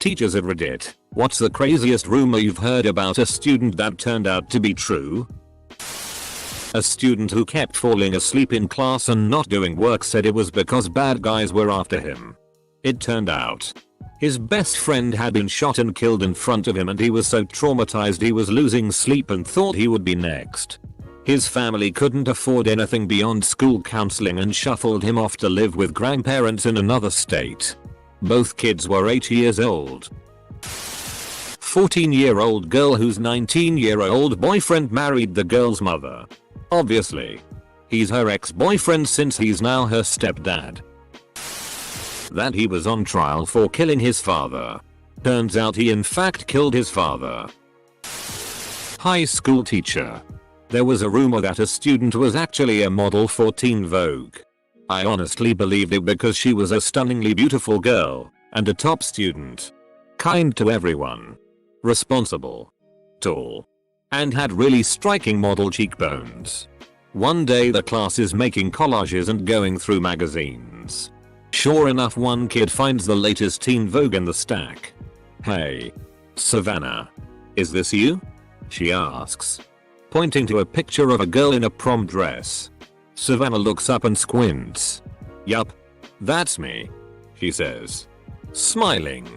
Teachers of Reddit, what's the craziest rumor you've heard about a student that turned out to be true? A student who kept falling asleep in class and not doing work said it was because bad guys were after him. It turned out his best friend had been shot and killed in front of him, and he was so traumatized he was losing sleep and thought he would be next. His family couldn't afford anything beyond school counseling and shuffled him off to live with grandparents in another state. Both kids were 8 years old. 14-year-old girl whose 19-year-old boyfriend married the girl's mother. Obviously, he's her ex-boyfriend since he's now her stepdad. That he was on trial for killing his father. Turns out he in fact killed his father. High school teacher. There was a rumor that a student was actually a model for Teen Vogue. I honestly believed it because she was a stunningly beautiful girl and a top student. Kind to everyone. Responsible. Tall. And had really striking model cheekbones. One day the class is making collages and going through magazines. Sure enough, one kid finds the latest Teen Vogue in the stack. "Hey, Savannah. Is this you?" she asks, pointing to a picture of a girl in a prom dress. Savannah looks up and squints. "Yup. That's me," she says, smiling.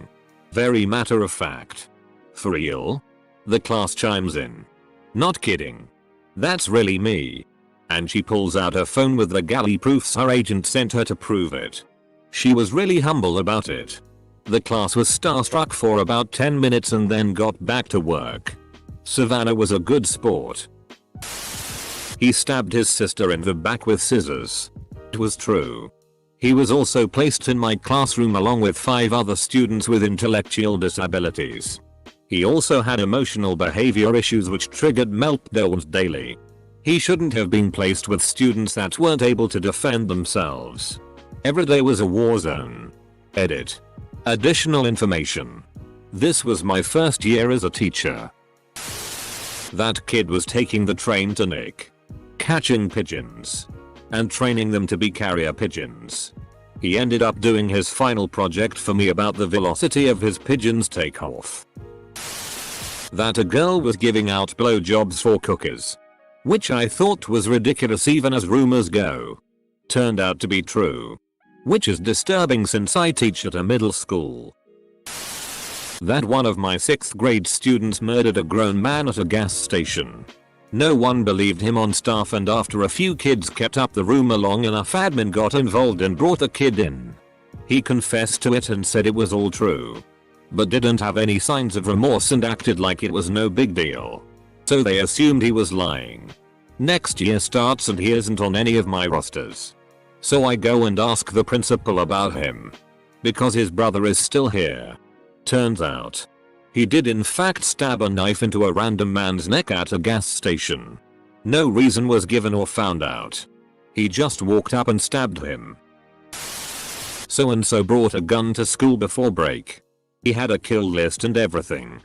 Very matter of fact. "For real?" the class chimes in. "Not kidding. That's really me." And she pulls out her phone with the galley proofs her agent sent her to prove it. She was really humble about it. The class was starstruck for about 10 minutes and then got back to work. Savannah was a good sport. He stabbed his sister in the back with scissors. It was true. He was also placed in my classroom along with 5 other students with intellectual disabilities. He also had emotional behavior issues which triggered meltdowns daily. He shouldn't have been placed with students that weren't able to defend themselves. Every day was a war zone. Edit. Additional information. This was my first year as a teacher. That kid was taking the train to Nick, catching pigeons, and training them to be carrier pigeons. He ended up doing his final project for me about the velocity of his pigeons' takeoff. That a girl was giving out blowjobs for cookies, which I thought was ridiculous even as rumors go. Turned out to be true. Which is disturbing since I teach at a middle school. That one of my 6th grade students murdered a grown man at a gas station. No one believed him on staff, and after a few kids kept up the rumor long enough, admin got involved and brought the kid in. He confessed to it and said it was all true, but didn't have any signs of remorse and acted like it was no big deal. So they assumed he was lying. Next year starts and he isn't on any of my rosters. So I go and ask the principal about him, because his brother is still here. Turns out, he did in fact stab a knife into a random man's neck at a gas station. No reason was given or found out. He just walked up and stabbed him. So and so brought a gun to school before break. He had a kill list and everything.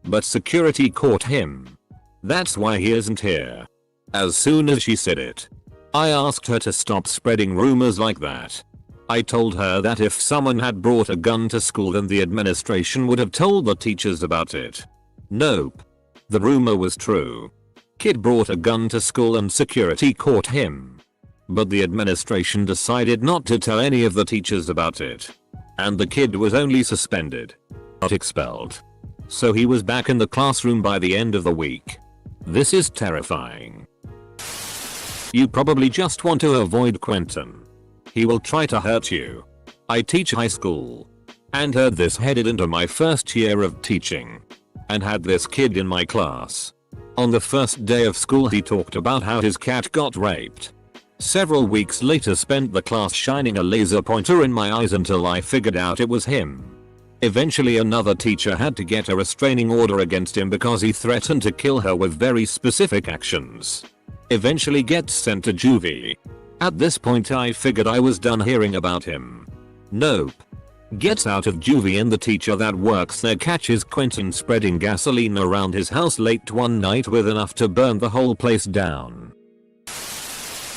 But security caught him. That's why he isn't here. As soon as she said it, I asked her to stop spreading rumors like that. I told her that if someone had brought a gun to school then the administration would have told the teachers about it. Nope. The rumor was true. Kid brought a gun to school and security caught him. But the administration decided not to tell any of the teachers about it. And the kid was only suspended, not expelled. So he was back in the classroom by the end of the week. This is terrifying. You probably just want to avoid Quentin. He will try to hurt you. I teach high school, and heard this headed into my first year of teaching, and had this kid in my class. On the first day of school he talked about how his cat got raped. Several weeks later spent the class shining a laser pointer in my eyes until I figured out it was him. Eventually another teacher had to get a restraining order against him because he threatened to kill her with very specific actions. Eventually gets sent to juvie. At this point I figured I was done hearing about him. Nope. Gets out of juvie and the teacher that works there catches Quentin spreading gasoline around his house late one night with enough to burn the whole place down.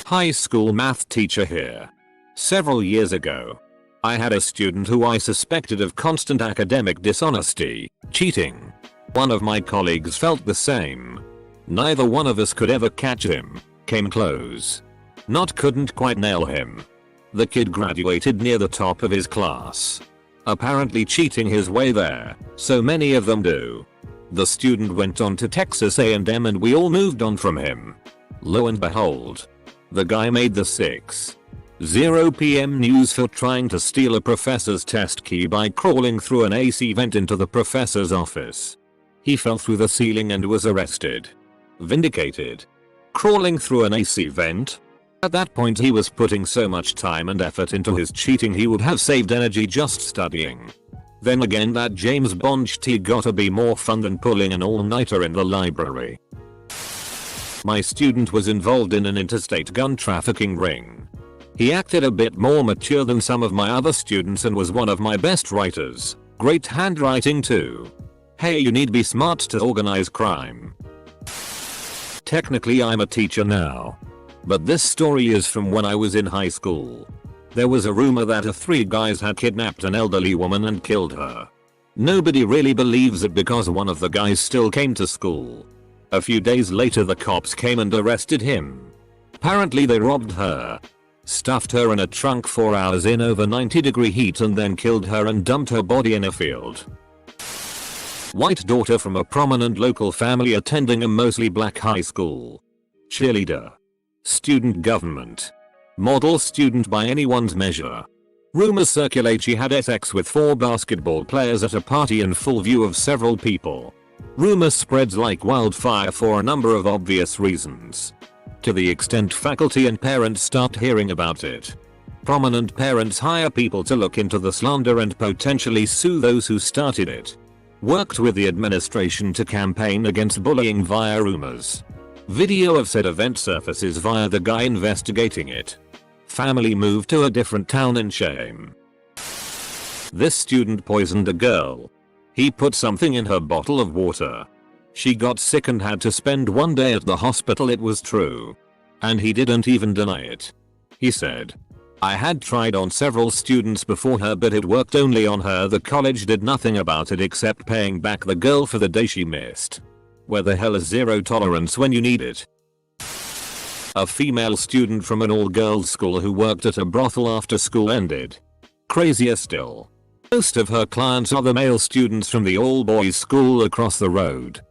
High school math teacher here. Several years ago, I had a student who I suspected of constant academic dishonesty, cheating. One of my colleagues felt the same. Neither one of us could ever catch him, came close. Not couldn't quite nail him. The kid graduated near the top of his class. Apparently cheating his way there, so many of them do. The student went on to Texas A&M and we all moved on from him. Lo and behold, the guy made the 6:00 PM news for trying to steal a professor's test key by crawling through an AC vent into the professor's office. He fell through the ceiling and was arrested. Vindicated. Crawling through an AC vent? At that point he was putting so much time and effort into his cheating he would have saved energy just studying. Then again, that James Bond shit gotta be more fun than pulling an all-nighter in the library. My student was involved in an interstate gun trafficking ring. He acted a bit more mature than some of my other students and was one of my best writers. Great handwriting too. Hey, you need be smart to organize crime. Technically I'm a teacher now. But this story is from when I was in high school. There was a rumor that 3 guys had kidnapped an elderly woman and killed her. Nobody really believes it because one of the guys still came to school. A few days later the cops came and arrested him. Apparently they robbed her, stuffed her in a trunk 4 hours in over 90-degree heat and then killed her and dumped her body in a field. White daughter from a prominent local family attending a mostly black high school. Cheerleader. Student government. Model student by anyone's measure. Rumors circulate she had sex with 4 basketball players at a party in full view of several people. Rumor spreads like wildfire for a number of obvious reasons. To the extent faculty and parents start hearing about it. Prominent parents hire people to look into the slander and potentially sue those who started it. Worked with the administration to campaign against bullying via rumors. Video of said event surfaces via the guy investigating it. Family moved to a different town in shame. This student poisoned a girl. He put something in her bottle of water. She got sick and had to spend 1 day at the hospital. It was true. And he didn't even deny it. He said, "I had tried on several students before her but it worked only on her. The college did nothing about it except paying back the girl for the day she missed. Where the hell is zero tolerance when you need it?" A female student from an all-girls school who worked at a brothel after school ended. Crazier still. Most of her clients are the male students from the all-boys school across the road.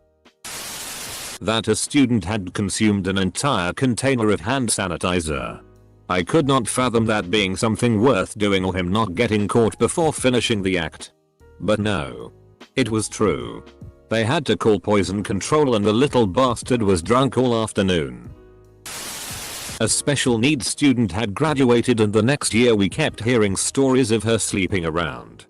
That a student had consumed an entire container of hand sanitizer. I could not fathom that being something worth doing or him not getting caught before finishing the act. But no. It was true. They had to call poison control and the little bastard was drunk all afternoon. A special needs student had graduated and the next year we kept hearing stories of her sleeping around.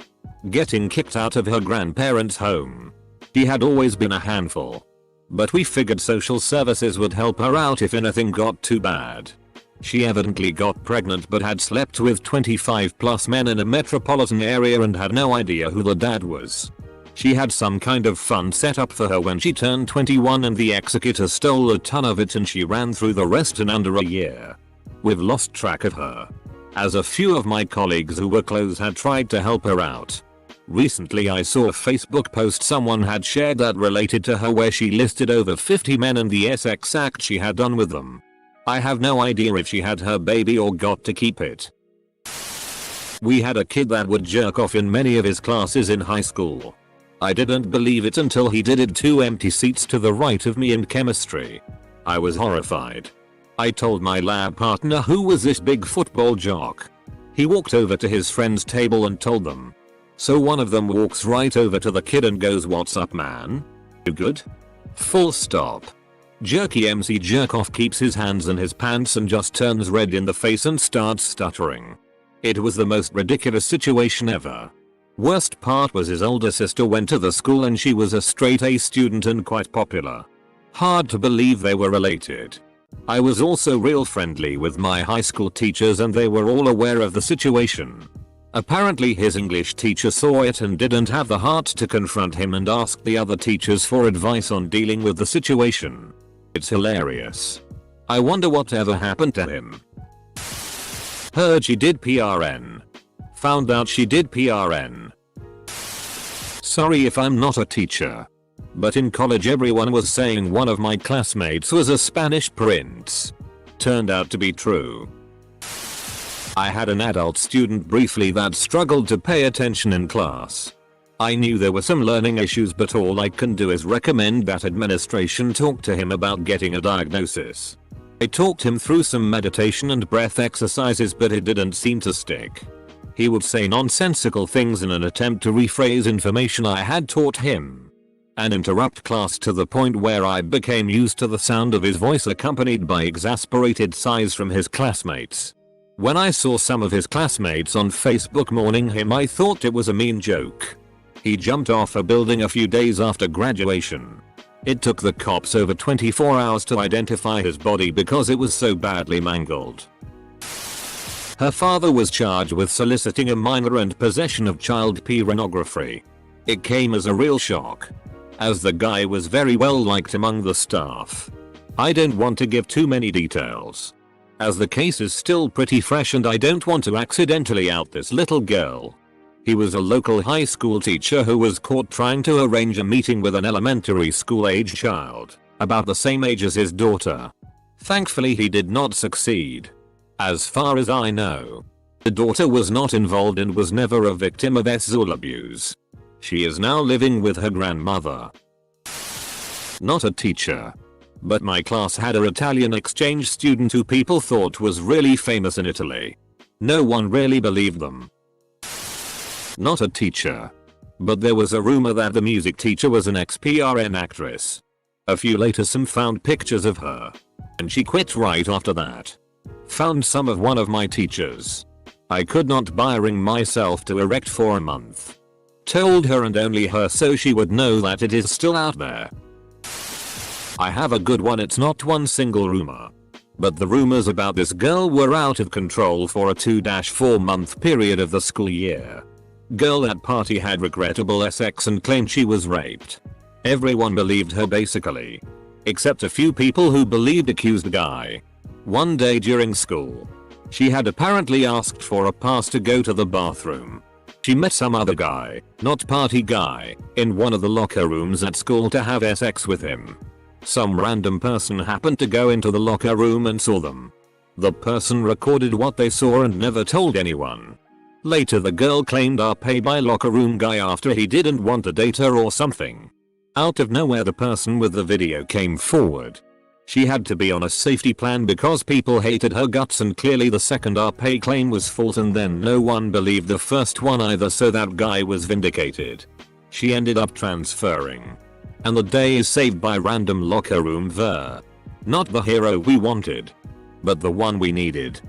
Getting kicked out of her grandparents' home. She had always been a handful. But we figured social services would help her out if anything got too bad. She evidently got pregnant but had slept with 25+ men in a metropolitan area and had no idea who the dad was. She had some kind of fund set up for her when she turned 21 and the executor stole a ton of it and she ran through the rest in under a year. We've lost track of her. As a few of my colleagues who were close had tried to help her out. Recently I saw a Facebook post someone had shared that related to her where she listed over 50 men and the sex act she had done with them. I have no idea if she had her baby or got to keep it. We had a kid that would jerk off in many of his classes in high school. I didn't believe it until he did it 2 empty seats to the right of me in chemistry. I was horrified. I told my lab partner who was this big football jock. He walked over to his friend's table and told them. So one of them walks right over to the kid and goes, "What's up, man? You good?" Full stop. Jerky MC jerk off keeps his hands in his pants and just turns red in the face and starts stuttering. It was the most ridiculous situation ever. Worst part was his older sister went to the school and she was a straight A student and quite popular. Hard to believe they were related. I was also real friendly with my high school teachers and they were all aware of the situation. Apparently his English teacher saw it and didn't have the heart to confront him and asked the other teachers for advice on dealing with the situation. It's hilarious. I wonder what ever happened to him. Heard she did PRN. Found out she did PRN. Sorry if I'm not a teacher, but in college everyone was saying one of my classmates was a Spanish prince. Turned out to be true. I had an adult student briefly that struggled to pay attention in class. I knew there were some learning issues, but all I can do is recommend that administration talk to him about getting a diagnosis. I talked him through some meditation and breath exercises, but it didn't seem to stick. He would say nonsensical things in an attempt to rephrase information I had taught him, and interrupt class to the point where I became used to the sound of his voice accompanied by exasperated sighs from his classmates. When I saw some of his classmates on Facebook mourning him, I thought it was a mean joke. He jumped off a building a few days after graduation. It took the cops over 24 hours to identify his body because it was so badly mangled. Her father was charged with soliciting a minor and possession of child pornography. It came as a real shock, as the guy was very well liked among the staff. I don't want to give too many details, as the case is still pretty fresh and I don't want to accidentally out this little girl. He was a local high school teacher who was caught trying to arrange a meeting with an elementary school age child, about the same age as his daughter. Thankfully he did not succeed. As far as I know, the daughter was not involved and was never a victim of sexual abuse. She is now living with her grandmother. Not a teacher, but my class had an Italian exchange student who people thought was really famous in Italy. No one really believed them. Not a teacher, but there was a rumor that the music teacher was an ex-PRN actress. A few later some found pictures of her, and she quit right after that. Found some of one of my teachers. I could not bring myself to erect for a month. Told her and only her so she would know that it is still out there. I have a good one. It's not one single rumor, but the rumors about this girl were out of control for a 2-4 month period of the school year. Girl at party had regrettable sex and claimed she was raped. Everyone believed her basically, except a few people who believed accused guy. One day during school, she had apparently asked for a pass to go to the bathroom. She met some other guy, not party guy, in one of the locker rooms at school to have sex with him. Some random person happened to go into the locker room and saw them. The person recorded what they saw and never told anyone. Later the girl claimed our pay by locker room guy after he didn't want to date her or something. Out of nowhere the person with the video came forward. She had to be on a safety plan because people hated her guts, and clearly the second our pay claim was false, and then no one believed the first one either, so that guy was vindicated. She ended up transferring, and the day is saved by random locker room ver. Not the hero we wanted, but the one we needed.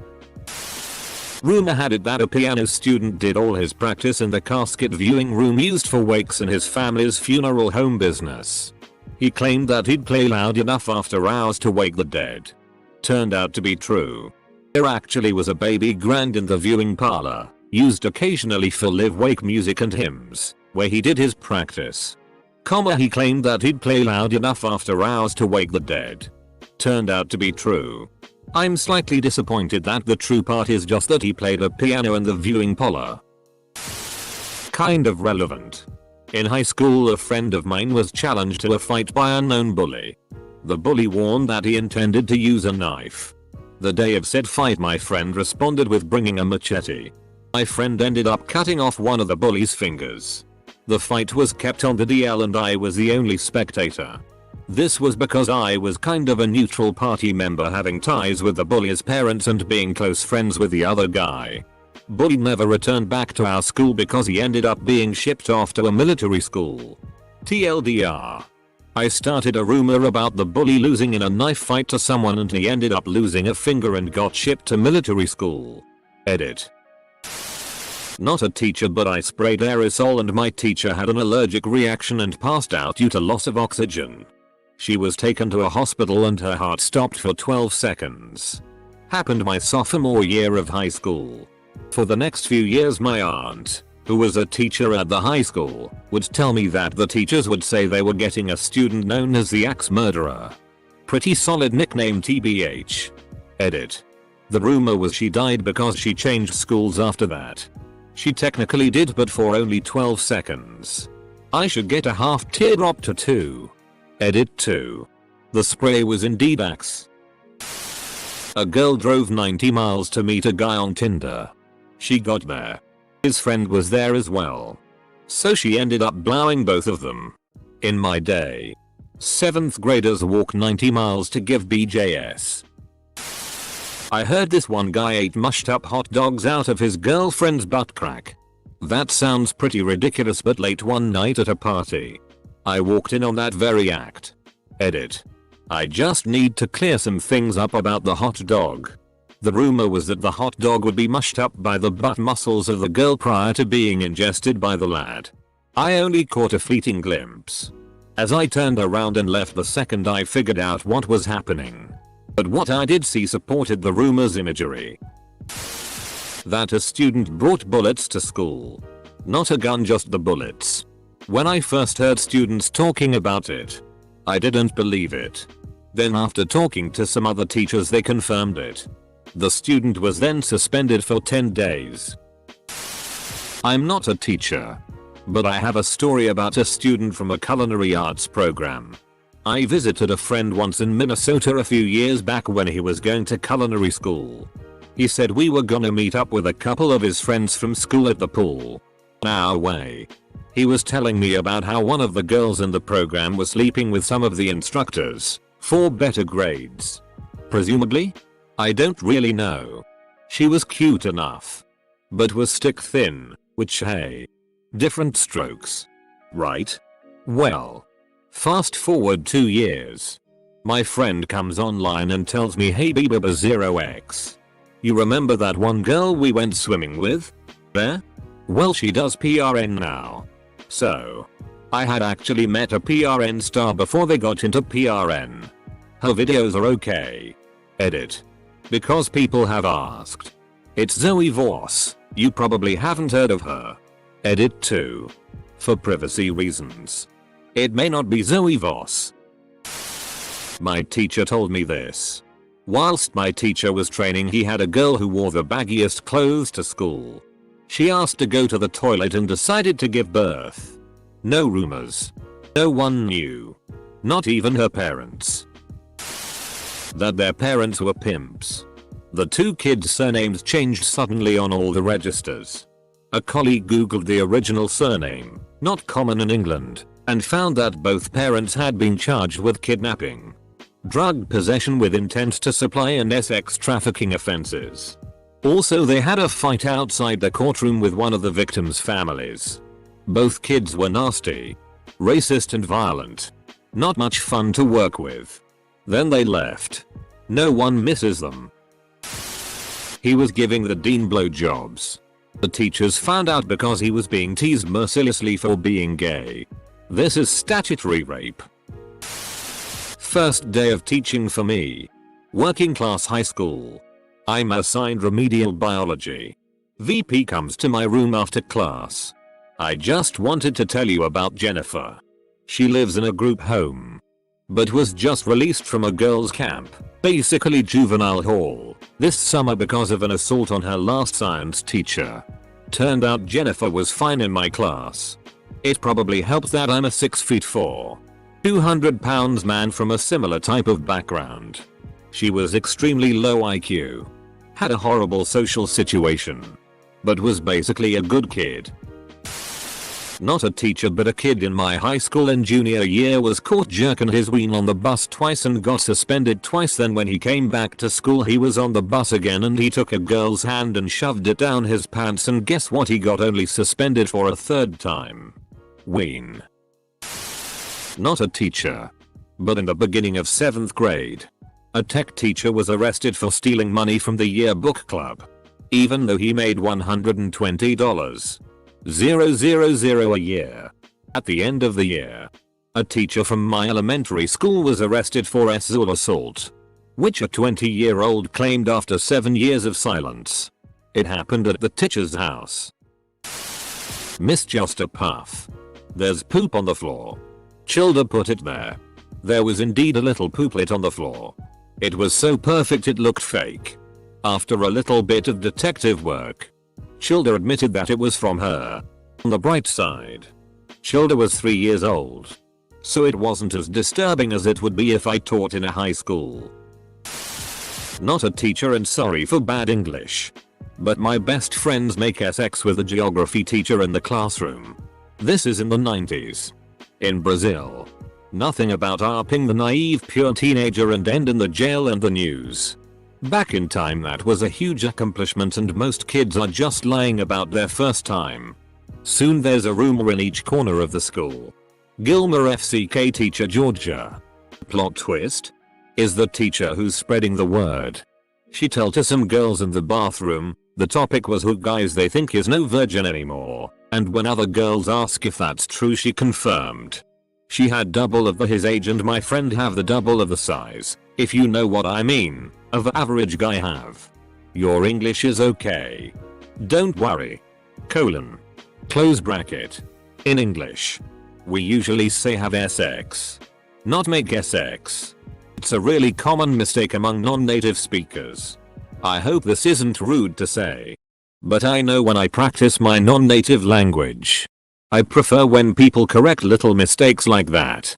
Rumor had it that a piano student did all his practice in the casket viewing room used for wakes in his family's funeral home business. He claimed that he'd play loud enough after hours to wake the dead. Turned out to be true. There actually was a baby grand in the viewing parlor, used occasionally for live-wake music and hymns, where he did his practice. He claimed that he'd play loud enough after hours to wake the dead. Turned out to be true. I'm slightly disappointed that the true part is just that he played a piano in the viewing parlor. Kind of relevant. In high school a friend of mine was challenged to a fight by an unknown bully. The bully warned that he intended to use a knife. The day of said fight my friend responded with bringing a machete. My friend ended up cutting off one of the bully's fingers. The fight was kept on the DL and I was the only spectator. This was because I was kind of a neutral party member, having ties with the bully's parents and being close friends with the other guy. Bully never returned back to our school because he ended up being shipped off to a military school. TLDR. I started a rumor about the bully losing in a knife fight to someone and he ended up losing a finger and got shipped to military school. Edit. Not a teacher, but I sprayed aerosol and my teacher had an allergic reaction and passed out due to loss of oxygen. She was taken to a hospital and her heart stopped for 12 seconds. Happened my sophomore year of high school. For the next few years my aunt, who was a teacher at the high school, would tell me that the teachers would say they were getting a student known as the axe murderer. Pretty solid nickname TBH. Edit. The rumor was she died because she changed schools after that. She technically did, but for only 12 seconds. I should get a half teardrop tattoo. Edit 2. The spray was indeed Axe. A girl drove 90 miles to meet a guy on Tinder. She got there. His friend was there as well. So she ended up blowing both of them. In my day, 7th graders walk 90 miles to give BJS. I heard this one guy ate mushed up hot dogs out of his girlfriend's butt crack. That sounds pretty ridiculous, but late one night at a party, I walked in on that very act. Edit. I just need to clear some things up about the hot dog. The rumor was that the hot dog would be mushed up by the butt muscles of the girl prior to being ingested by the lad. I only caught a fleeting glimpse as I turned around and left the second I figured out what was happening. But what I did see supported the rumor's imagery. That a student brought bullets to school. Not a gun, just the bullets. When I first heard students talking about it, I didn't believe it. Then after talking to some other teachers, they confirmed it. The student was then suspended for 10 days. I'm not a teacher, but I have a story about a student from a culinary arts program. I visited a friend once in Minnesota a few years back when he was going to culinary school. He said we were gonna meet up with a couple of his friends from school at the pool. Now way. He was telling me about how one of the girls in the program was sleeping with some of the instructors for better grades. Presumably? I don't really know. She was cute enough, but was stick thin, which hey, different strokes. Right? Well, fast forward 2 years. My friend comes online and tells me, hey Beba0x. You remember that one girl we went swimming with? There? Well, she does PRN now. So, I had actually met a PRN star before they got into PRN. Her videos are okay. Edit. Because people have asked. It's Zoe Voss. You probably haven't heard of her. Edit 2. For privacy reasons, it may not be Zoe Voss. My teacher told me this. Whilst my teacher was training, he had a girl who wore the baggiest clothes to school. She asked to go to the toilet and decided to give birth. No rumors. No one knew. Not even her parents. That their parents were pimps. The two kids' surnames changed suddenly on all the registers. A colleague googled the original surname, not common in England, and found that both parents had been charged with kidnapping, drug possession with intent to supply, and sex trafficking offenses. Also, they had a fight outside the courtroom with one of the victims' families. Both kids were nasty, racist and violent. Not much fun to work with. Then they left. No one misses them. He was giving the dean blowjobs. The teachers found out because he was being teased mercilessly for being gay. This is statutory rape. First day of teaching for me. Working class high school. I'm assigned remedial biology. VP comes to my room after class. I just wanted to tell you about Jennifer. She lives in a group home, but was just released from a girls' camp, basically juvenile hall, this summer because of an assault on her last science teacher. Turned out Jennifer was fine in my class. It probably helps that I'm a 6'4", 200 pounds man from a similar type of background. She was extremely low IQ. Had a horrible social situation, but was basically a good kid. Not a teacher, but a kid in my high school in junior year was caught jerking his ween on the bus twice and got suspended twice. Then when he came back to school, he was on the bus again and he took a girl's hand and shoved it down his pants, and guess what? He got only suspended for a third time. Ween. Not a teacher, but in the beginning of 7th grade, a tech teacher was arrested for stealing money from the yearbook club, even though he made $120,000 a year. At the end of the year, a teacher from my elementary school was arrested for sexual assault, which a 20-year-old claimed after 7 years of silence. It happened at the teacher's house. Miss just a puff. There's poop on the floor. Childa put it there. There was indeed a little pooplet on the floor. It was so perfect it looked fake. After a little bit of detective work, Childa admitted that it was from her. On the bright side, Childa was 3 years old, so it wasn't as disturbing as it would be if I taught in a high school. Not a teacher and sorry for bad English, but my best friends make sex with a geography teacher in the classroom. This is in the 90s. In Brazil. Nothing about arping the naive pure teenager and end in the jail and the news. Back in time that was a huge accomplishment and most kids are just lying about their first time. Soon there's a rumor in each corner of the school. Gilmer FCK teacher Georgia. Plot twist? Is the teacher who's spreading the word. She told to some girls in the bathroom, the topic was who guys they think is no virgin anymore, and when other girls ask if that's true she confirmed. She had double of his age and my friend have the double of the size, if you know what I mean, of average guy have. Your English is okay. Don't worry. Close bracket. In English, we usually say have sex, not make sex. It's a really common mistake among non-native speakers. I hope this isn't rude to say, but I know when I practice my non-native language, I prefer when people correct little mistakes like that.